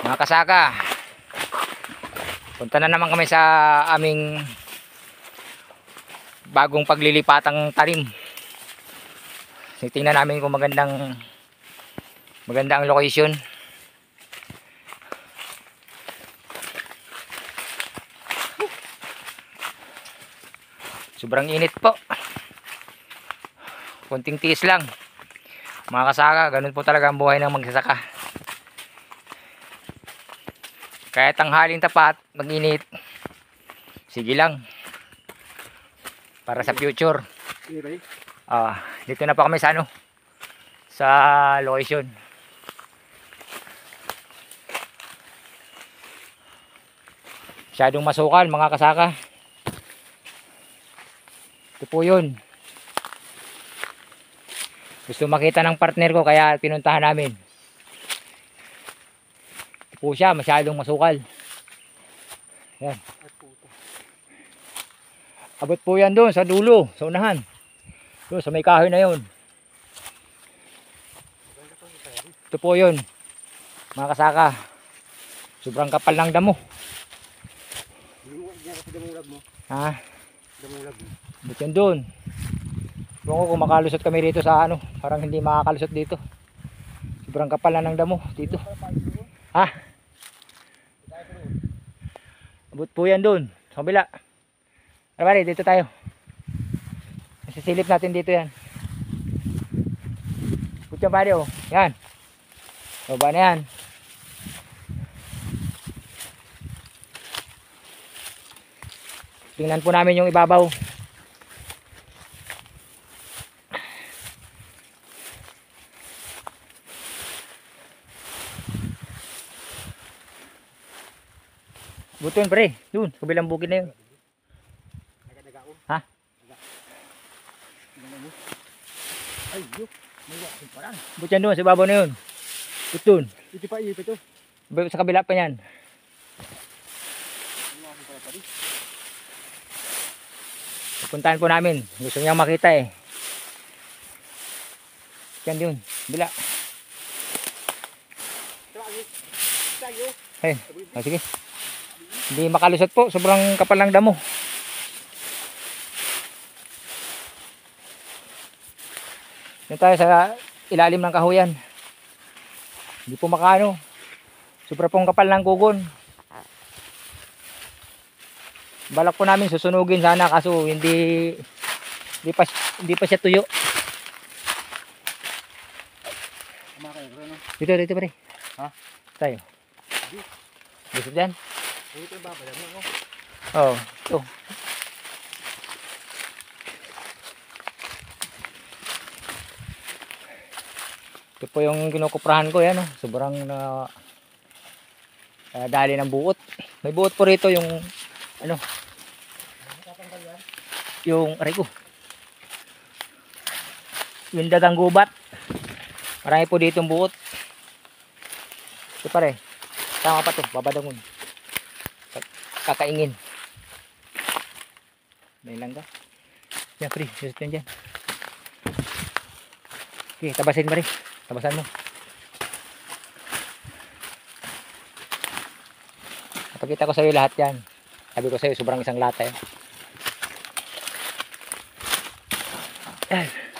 Mga kasaka, punta na naman kami sa aming bagong paglilipatang tanim. Tingnan namin kung maganda ang location. Sobrang init po. Konting tiis lang. Mga kasaka, ganun po talaga ang buhay ng magsasaka. Kahit tanghaling tapat, mag-init. Sige lang. Para sa future. Dito na pa kami sa sa location. Masyadong masukal mga kasaka. Ito po yun. Gusto makita ng partner ko kaya pinuntahan namin. Ito po siya, masyadong masukal. Yan. Abot po yan doon sa dulo, sa unahan. Doon sa may kahoy na yun. Ito po yun mga kasaka. Sobrang kapal ng damo. Ha? Abot yan doon. Kung makalusot kami rito sa parang hindi makakalusot dito. Sobrang kapal na ng damo dito. Ha? Abot po yan doon sa kabila. Pare, dito tayo. Sisilip natin dito yan. Putya pare, oh. Yan. Baba na yan. Tingnan po namin yung ibabaw. Buto yun pare. Doon, kabilang bukid na yun. Ha? Ay, yuk. May wakil pa lang. Buto yan doon, sa ibabaw na yun. Buto doon. Ito pa, ito. Sa kabila pa yan. Puntahan po namin. Gusto niyang makita eh. Yan doon, bila. Hey, sige. Hindi makalusot po, sobrang kapal ng damo. Yan tayo sa ilalim ng kahuyan. Hindi po makaano. Sobra pong kapal ng gugon. Balak po namin susunugin sana kaso hindi pa siya tuyo. Dito pare. Ha? Tayo. Gusto dyan? Ito yung babalang mo. Oo, ito. Ito po yung kinukuprahan ko yan. Sobrang dali ng buot. May buot po rito yung yung aray ko. Yung dagang gubat. Marami po dito yung buot. Ito pare. Tama pa to, babadangon. Kakaingin. May langga. Yan pre, susunod yan dyan. Okay, tabasin pare. Tabasan mo. Napakita ko sa iyo lahat yan. Sabi ko sa iyo, sobrang isang lata yan.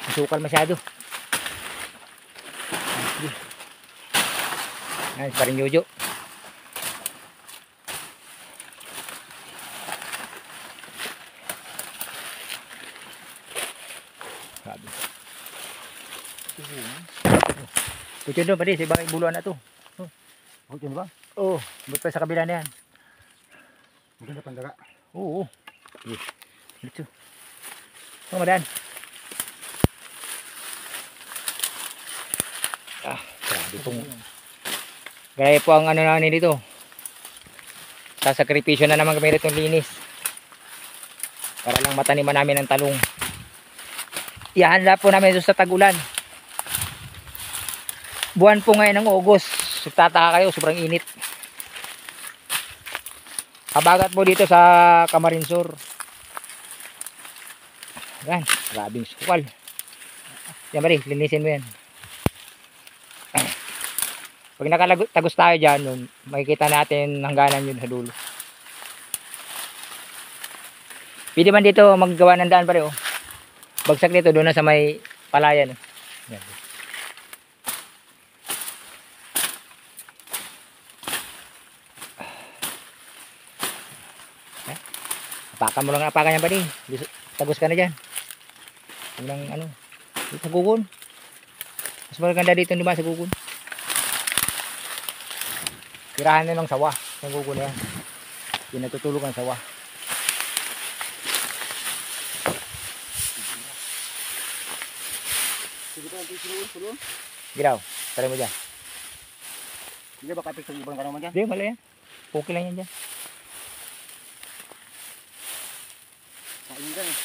Masukal masyado. Yan, pa rin Jojo. Grabe. Puto doon pa rin, sa ibang buluan na to. Puto na ba? Oo, but pa sa kabila na yan. Maganda pandaga. Oo. Dito. Ito madan. Grabe pong. Gaya po ang namin dito. Sasakripisyo na naman kami rito linis. Para lang mataniman namin ang talong. Ihanda po namin ito sa tag-ulan. Buwan po ngayon ng August. Tataka kayo, sobrang init. Habagat po dito sa Camarinessur. Yan, grabing sukal. Yan Mari, linisin mo yan. Pag nakatagos tayo dyan, yun, makikita natin hangganan yun sa dulo. Pwede man dito maggawa ng daan pare oh. Bagsak dito doon na sa may palayan. Yan. Apakan mo lang, apakan yan pare. Tagos ka na dyan. Huwag lang ano. Sa gugon. Mas maganda dito di ba sa gugon. Tirahan na ng sawa. Sa gugon na yan. Pinatutulog ang sawa. Sige pa, tulong. Giraw. Tara mo dyan. Hindi ba kapit sa ibang ka naman dyan? Hindi, mali yan. Okay lang yan dyan. Kain dyan eh.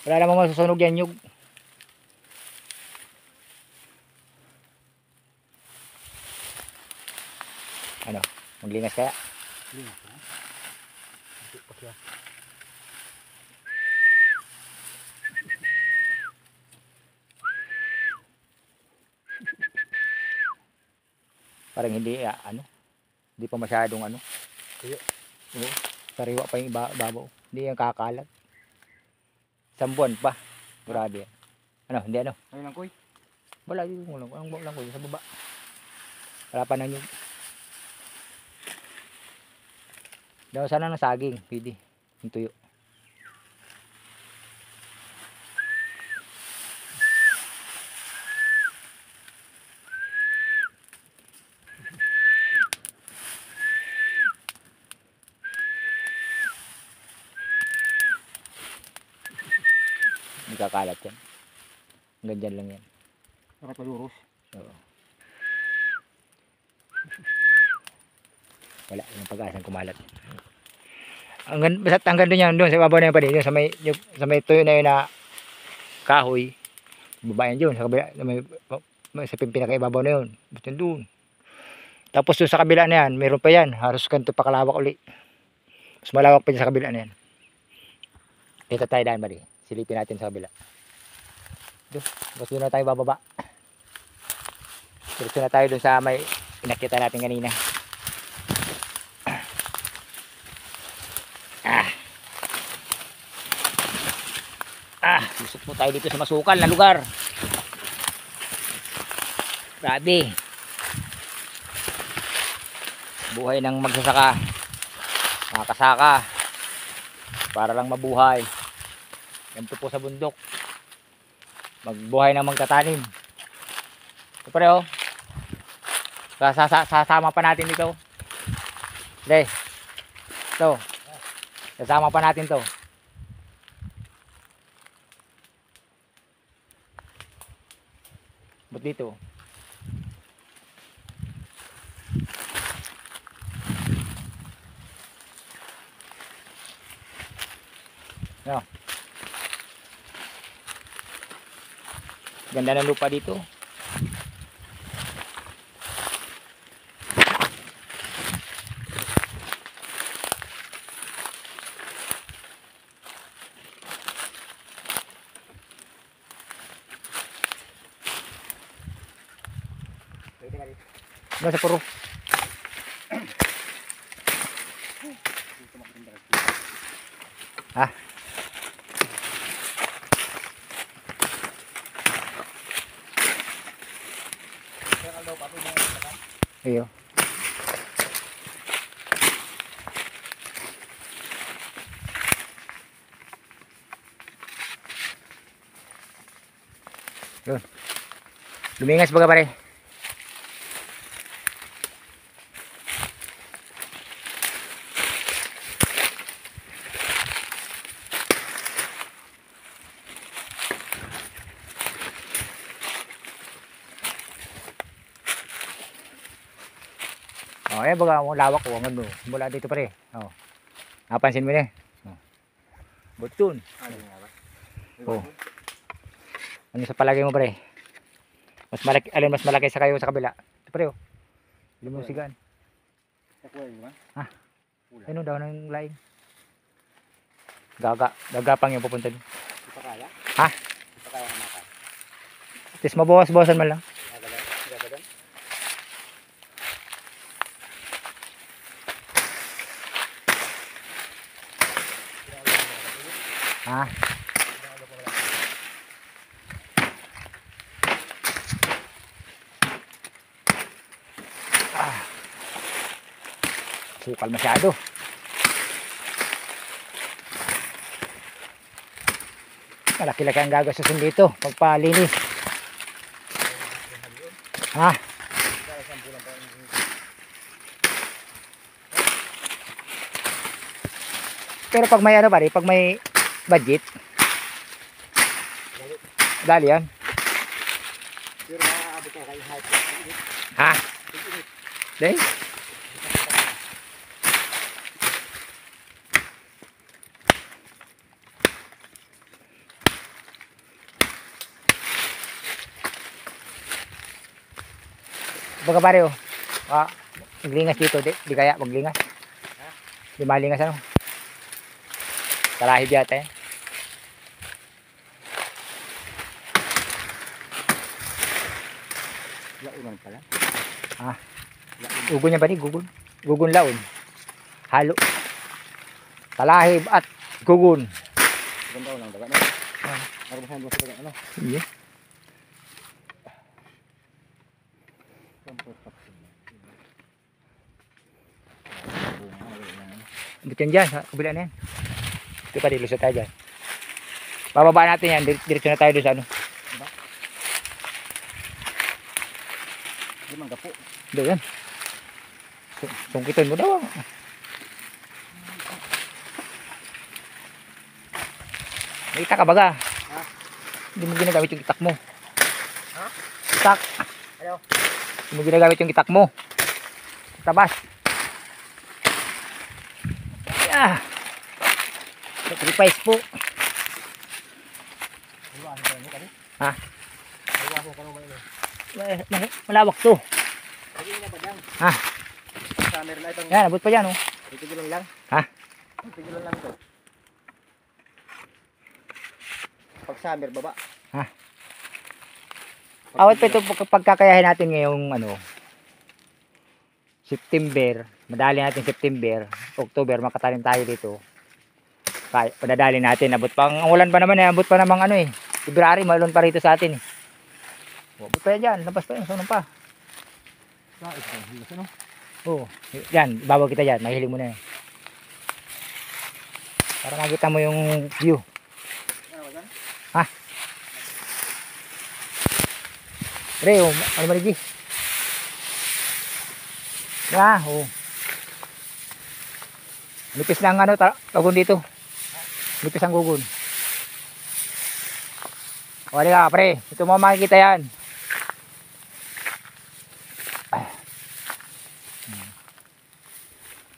Wala namang masusunog yan yung. Ano? Maglingas kaya? Lingas na. Pakya. Parang hindi, ano? Hindi pa masyadong ano. Tuyo. Oo. Sariwa pa yung ibabaw. Hindi yung kakalat. Isang buwan pa. Grabe yan. Ano? Hindi ano? Ayun ang koy. Wala yung lang. Walang lang ko sa baba. Wala pa na yung. Daw sana ng saging. Pwede. Yung tuyo. Hindi kakalat yan. Hanggang dyan lang yan. Nakatulurus. Oo. Wala yung pag-asang kumalat. Basta hanggang doon yan, doon sa ibabaw na yan pa din, sa may tuyo na yun na kahoy. Baba yan doon, sa kabila, sa pinakaibabaw na yun. Basta doon. Tapos doon sa kabila na yan, meron pa yan, halos ganito pa kalawak uli. Mas malawak pa dyan sa kabila na yan. Dito tayo daan bali. Silipin natin sa kabila. Doon, doon na tayo bababa. Diretso na tayo doon sa may pinakita natin kanina. Lusot po tayo dito sa masukal na lugar. Grabe. Buhay ng magsasaka. Mga kasaka. Para lang mabuhay. Ganito po sa bundok. Magbuhay ng magtatanim. Ito pareho. Sasama pa natin dito. Hindi. Ito. Sasama pa natin to. Ba't dito? No. Ganda ng lupa dito. Nasa puro. Ha? Iyo. Yun. Lumingas baga pare. Oh, ayan baga ang lawak ko ang ano. Mula dito pare. Oh. Napansin mo niya. Oh. Butun. Oh. Ano sa palagay mo pare? Mas malaki, alin mas malaki sa kayo sa kabila. Ito pare oh. Lumusigan. Ha? Ano daw ng laing? Gagapang yung pupunta doon. Ipakaya? Ha? Tapos mabawas-bawasan man lang. Ha? Sukal masyado. Malaki-laki ang gagastusin dito pagpalinis. Ha? Pero pag may ano pare, pag may budget, dali yan. Pero maaabot ka kay height. Ha? Dahil? Baga pare oh. Maglingas dito, di kaya maglingas. Di malingas ano. Talahib yata eh. Launan pala. Ha? Ugon yan ba ni? Gugon? Gugon laon. Halo. Talahib at gugon. Ganda lang daga no. Arbahan mo sa daga ano. Iya. Abot yan dyan, sa kabila na yan. Ito pa, dilusot tayo dyan. Bababa natin yan, diretso na tayo doon sa ano. Di man gapo. Doon yan. Sungkitin mo daw. May itak ka baga. Ha? Hindi mo ginagamit yung itak mo. Ha? Itak. Ayaw. Hindi mo ginagamit yung itak mo. Tabas. Ah. Sacrifice po. Ha? Malawak to. Ha? Summer na itong Yan, abot pa yan oh. titigilon lang. Ha? Titigilon lang to. Pag summer baba. Ha? Awat pa ito pagkakayahin natin ngayong ano September, madali natin September, October makatanim tayo dito. Kaya padadali natin, abot pang ang ulan pa naman eh, abot pa namang ano eh. February malon pa rito sa atin eh. Abot pa yan dyan, labas pa yan, sunong pa. Oo, yan, ibabaw kita dyan, mahiling mo na yan. Para makita mo yung view. Ha? Pre, oh, ano marigi? Ah, oh. Nipis lang ano, tagon dito. Nipis ang gugon. O, halika pre, ito mo makikita yan.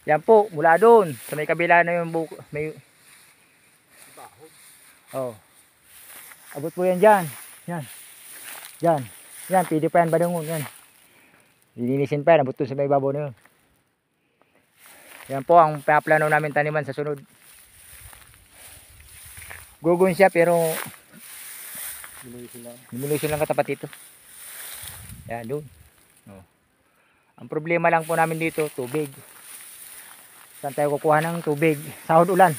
Yan po, mula doon. Sa may kabila na yung buko. May... Oh. Abot po yan dyan. Yan. Yan. Yan, pwede pa yan badangon. Yan. Lilinisin pa yan. Abot doon sa may babaw na yun. Yan po ang plano namin taniman sa sunod. Gugun siya pero dilution lang katapat dito. Yan doon. Oh. Ang problema lang po namin dito, tubig. Saan tayo kukuha ng tubig? Sahod ulan.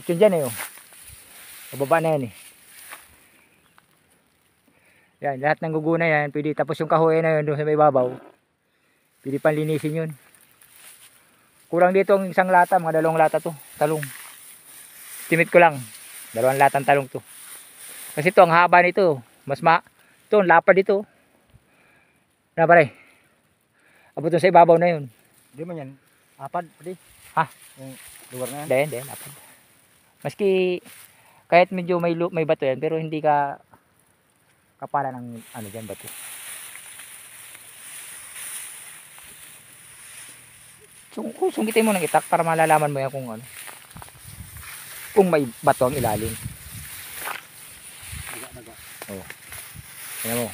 Ito dyan eh. Oh. Bababa na yan eh. Yan, lahat ng guguna yan. Pwede, tapos yung kahoy na yun doon sa may babaw. Pwede pang linisin yun. Kurang dito ang isang lata. Mga 2 lata to. Talong. Estimate ko lang. 2 latang talong to. Kasi ito ang haba nito. Mas ito ang lapad dito. Na pare. Abot sa ibabaw na yun. Di man yan. Apad, pwede. Ha? Yung lugar na yan. Dahil, lapad. Maski kahit medyo may bato yan, pero hindi ka kapala ng ano dyan bato. Sungkitin mo ng itak para malalaman mo yan kung ano. Kung may bato ang ilalim. Oh. Ayan mo.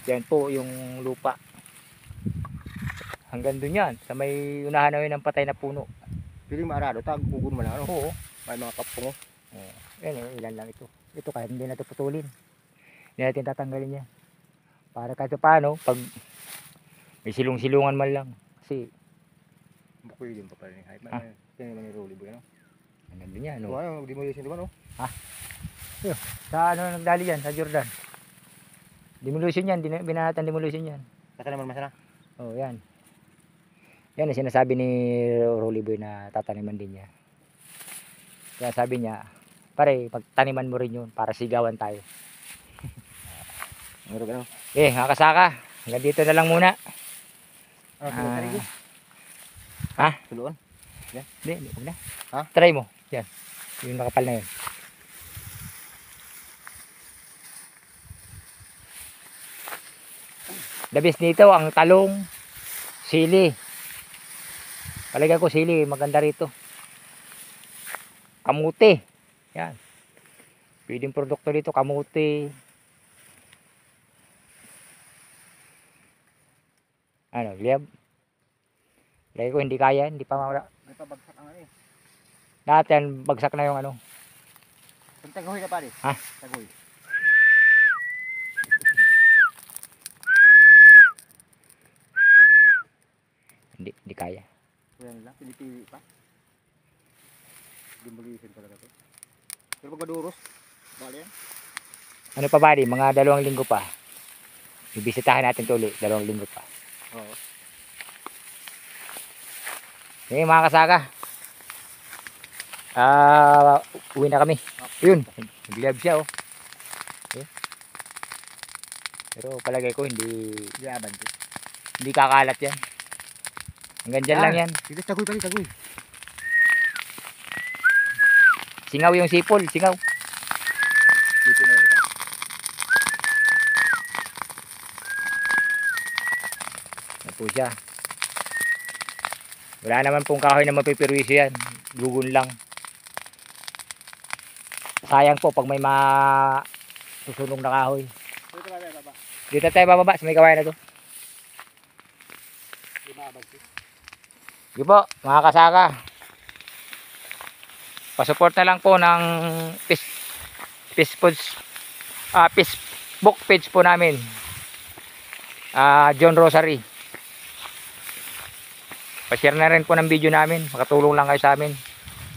Yan po yung lupa. Hanggang dun yan. Sa may unahan na yun ng patay na puno. Pili maarado, gugun mo lang ano. Oo. May mga kapong. Oh. Yan, ilan lang ito. Ito kahit hindi na ito putulin. Hindi natin tatanggalin yan. Para kahit paano, pag may silong-silungan man lang. Kasi, Bukoy din pa pala ni Hype. Ah. Yan naman yung rolly boy, ano? nandun yan, No. no? Ano, demolition diba, no? Sa ano nagdali yan, sa Jordan. Demolition yan, binahatan demolition yan. Kasa naman masana. Oh, yan. Yan ang sinasabi ni Rolly Boy na tataniman din niya. Kaya sabi niya, pare, pagtaniman mo rin yun para sigawan tayo. Meron ka, no? Mga kasaka, hanggang dito na lang muna. Ano, tulungan ka rin, Gus? Ha? Tulungan? Hindi, huwag na. Ha? Try mo. Yan. Yung nakapal na yun. The best nito, ang talong, sili. Palagay ko sili, maganda rito. Kamuti. Yan. Pwedeng produkto dito, kamuti. Ano, liyab. Palagay ko hindi kaya, hindi pa mawala. May pabagsak ang ano eh. Dati yan, bagsak na yung ano. Taguhoy na pare. Ha? Taguhoy. Hindi kaya. Kaya nila, pinipili pa. Demolition talaga to. Pero pag maduros, bali yan. Ano pa ba, mga 2 linggo pa. Bibisitahin natin ito ulit, 2 linggo pa. Oo. Mga kasaka. Uwi na kami. Yun, nag-live siya oh. Okay. Pero palagay ko hindi Laban to. kakalat yan. Hanggang dyan lang yan. Dito, taguhoy pare, taguhoy. Singaw yung sipol, singaw. Dito na ito. Yan po siya. Wala naman pong kahoy na mapipirwisyo yan. Gugun lang. Sayang po pag may susunog na kahoy. Dito pare, baba. Dito tayo bababa sa may kawayan na to. Lumabag to. Sige po, mga kasaka. Pasupport na lang po ng Facebook page po namin. John Rosary. Pa-share na rin po ng video namin. Makatulong lang kayo sa amin.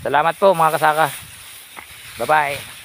Salamat po mga kasaka. Bye-bye.